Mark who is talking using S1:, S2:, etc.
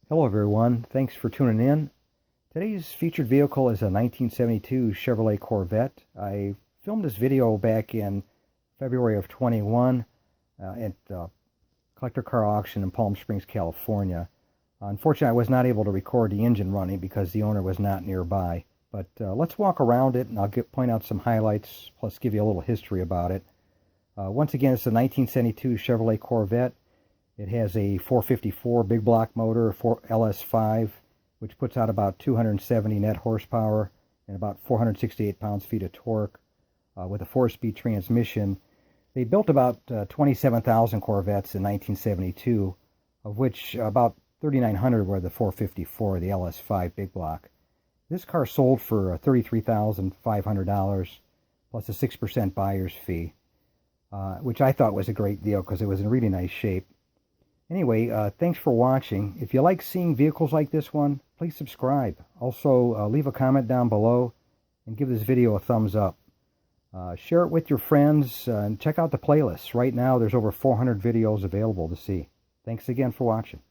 S1: Hello everyone, thanks for tuning in. Today's featured vehicle is a 1972 Chevrolet Corvette. I filmed this video back in February of 21 at Collector Car Auction in Palm Springs, California. Unfortunately, I was not able to record the engine running because the owner was not nearby. But let's walk around it and I'll point out some highlights, plus give you a little history about it. Once again, it's a 1972 Chevrolet Corvette. It has a 454 big block motor, LS5, which puts out about 270 net horsepower and about 468 pounds-feet of torque with a 4-speed transmission. They built about 27,000 Corvettes in 1972, of which about 3,900 were the 454, the LS5 big block. This car sold for $33,500 plus a 6% buyer's fee, which I thought was a great deal because it was in really nice shape. Anyway, thanks for watching. If you like seeing vehicles like this one, please subscribe. Also, leave a comment down below and give this video a thumbs up. Share it with your friends and check out the playlist. Right now, there's over 400 videos available to see. Thanks again for watching.